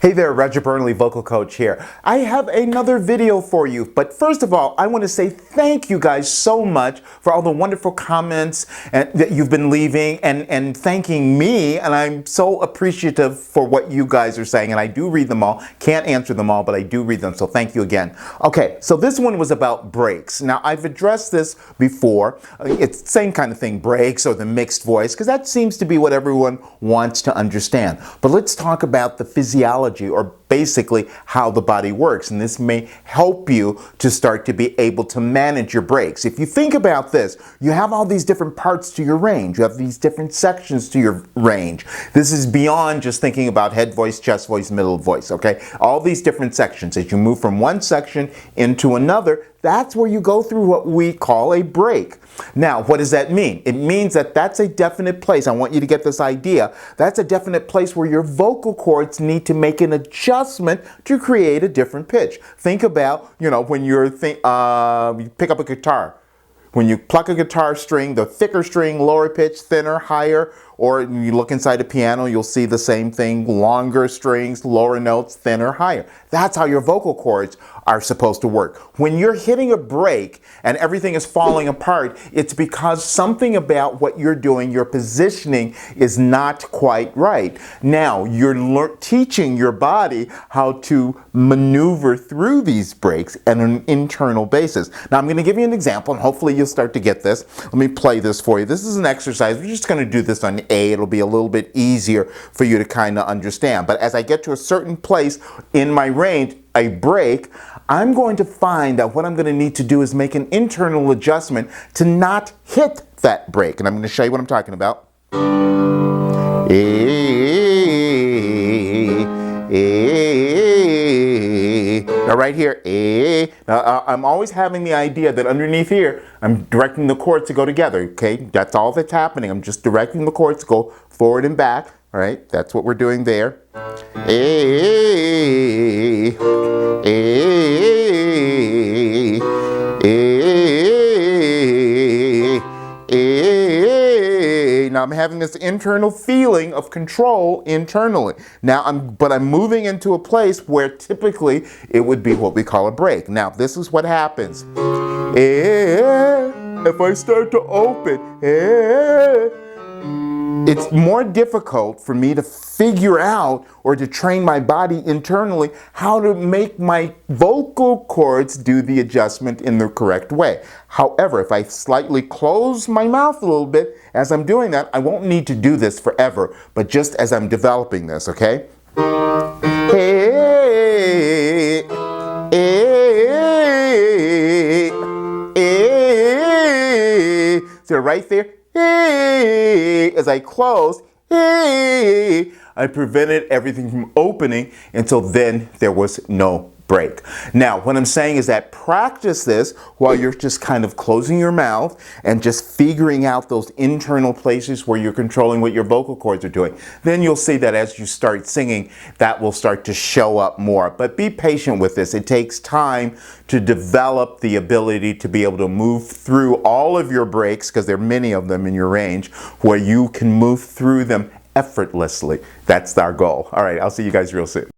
Hey there, Roger Burnley, vocal coach here. I have another video for you, but first of all, I want to say thank you guys so much for all the wonderful comments that you've been leaving and thanking me, and I'm so appreciative for what you guys are saying, and I do read them all. Can't answer them all, but I do read them, so thank you again. Okay, so this one was about breaks. Now, I've addressed this before. It's the same kind of thing, breaks or the mixed voice, because that seems to be what everyone wants to understand. But let's talk about the physiology, or basically how the body works, and this may help you to start to be able to manage your breaks. If you think about this, you have all these different parts to your range. You have these different sections to your range. This is beyond just thinking about head voice, chest voice, middle voice, okay? All these different sections. As you move from one section into another, that's where you go through what we call a break. Now, what does that mean? It means that that's a definite place. I want you to get this idea. That's a definite place where your vocal cords need to make an adjustment to create a different pitch. Think about, when you pick up a guitar. When you pluck a guitar string, the thicker string, lower pitch, thinner, higher, or you look inside a piano, you'll see the same thing, longer strings, lower notes, thinner, higher. That's how your vocal cords are supposed to work. When you're hitting a break and everything is falling apart, it's because something about what you're doing, your positioning, is not quite right. Now, you're teaching your body how to maneuver through these breaks on an internal basis. Now, I'm going to give you an example, and hopefully you'll start to get this. Let me play this for you. This is an exercise. We're just going to do this on A. It'll be a little bit easier for you to kind of understand. But as I get to a certain place in my range, a break, I'm going to find that what I'm going to need to do is make an internal adjustment to not hit that break. And I'm going to show you what I'm talking about. Now right here, Now I'm always having the idea that underneath here, I'm directing the chords to go together, okay? That's all that's happening. I'm just directing the chords to go forward and back, all right? That's what we're doing there. Now I'm having this internal feeling of control internally. Now I'm moving into a place where typically it would be what we call a break. Now this is what happens. If I start to open, it's more difficult for me to figure out or to train my body internally how to make my vocal cords do the adjustment in the correct way. However, if I slightly close my mouth a little bit as I'm doing that, I won't need to do this forever, but just as I'm developing this, okay? So right there, as I close, I prevented everything from opening until then there was no break. Now, what I'm saying is that practice this while you're just kind of closing your mouth and just figuring out those internal places where you're controlling what your vocal cords are doing. Then you'll see that as you start singing, that will start to show up more. But be patient with this. It takes time to develop the ability to be able to move through all of your breaks, because there are many of them in your range, where you can move through them effortlessly. That's our goal. All right, I'll see you guys real soon.